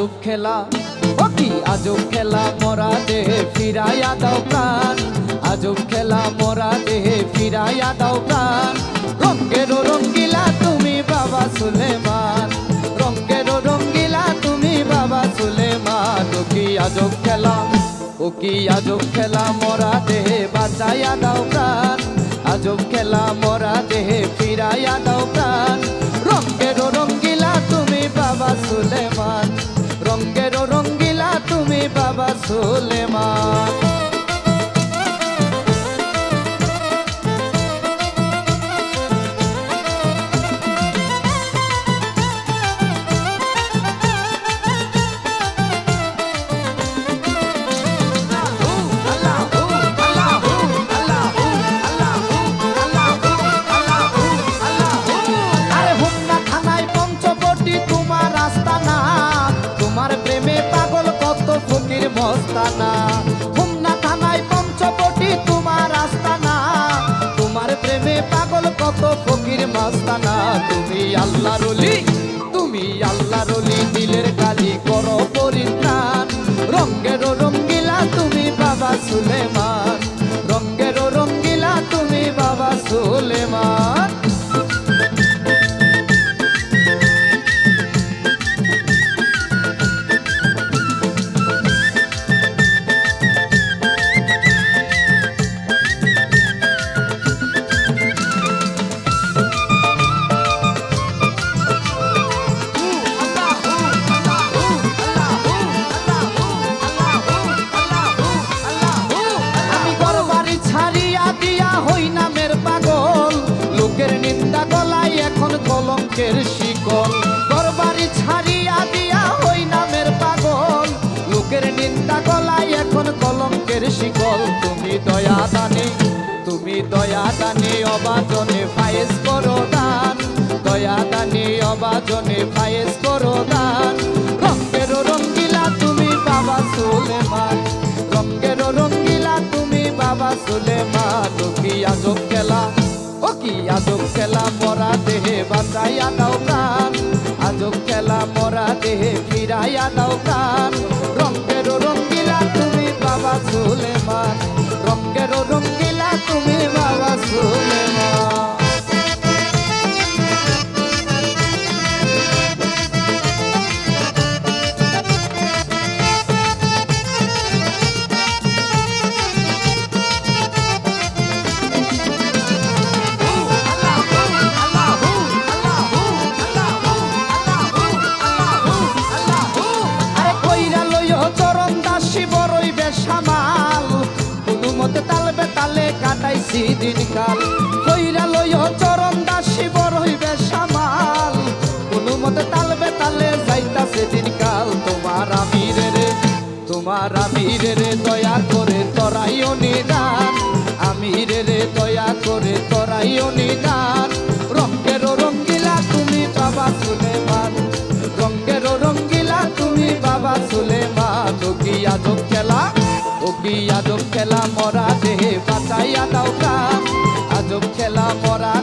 আজব খেলা, ও কি আজব খেলা, মরা দেহে ফিরাইয়া দাও প্রাণ। আজব খেলা, মরা দেহে ফিরাইয়া দাও প্রাণ। রঙ্গের রঙ্গিলা তুমি বাবা সুলেমান, রঙ্গের রঙ্গিলা তুমি বাবা সুলেমান। ও কি আজব খেলা, ও কি আজব খেলা, মরা দেহে বাঁচাইয়া দাও প্রাণ। আজব খেলা, মরা দেহে ফিরাইয়া দাও প্রাণ। রঙ্গের রঙ্গিলা তুমি বাবা সুলেমান, রঙ্গের রঙ্গিলা তুমি বাবা সুলেমান। মস্তানা হোমনা থানায় পঞ্চবটি তোমার আস্তানা, তোমার প্রেমে পাগল কত ফকির মস্তানা। তুমি আল্লাহর ওলি, তুমি আল্লাহর ওলি, দিলের কালি করো পরিত্রাণ। রঙ্গের রঙ্গিলা তুমি বাবা সুলেমান, রঙ্গের রঙ্গিলা তুমি বাবা সুলেমান। কলঙ্কের শিকল ঘরবাড়ি ছাড়িয়া দিয়া হই নামের পাগল, লোকের নিন্দা গলায় এখন কলঙ্কের শিকল। তুমি দয়া দানে, তুমি দয়া দানে, অবাজনে ফায়েজ করো দান। দয়া দানে, অবাজনে ফায়েজ করো দান। রঙ্গের রঙ্গিলা তুমি বাবা সুলেমান, রঙ্গের রঙ্গিলা তুমি বাবা সুলেমান। ও কি আজব খেলা, ও কি আজব খেলা, মরা দেহে বাঁচাইয়া দাও প্রাণ। আজব খেলা, মরা দেহে ফিরাইয়া দাও প্রাণ। রঙ্গের রঙ্গিলা তুমি বাবা সুলেমান, রঙ্গের রঙ্গিলা তুমি বাবা সুলেমান। কাটাইছি দিনকাল কইরা লইও চরণ দাসী বড় হইবে সামাল। কোন মতে তালবে তালে যাইতাছে দিনকাল। তোমার আমিরে রে, তোমার আমিরে রে, দয়া করে তরাইও নিদান। আমিরে রে, দয়া করে তরাইও নিদান। রঙ্গের রঙ্গিলা তুমি বাবা সুলেমান, রঙ্গের রঙ্গিলা তুমি বাবা সুলেমান। ও কি আজব খেলা, ও কি আজব খেলা, মরা দেহে বাঁচাইয়া দাও প্রাণ। আজব খেলা, মরা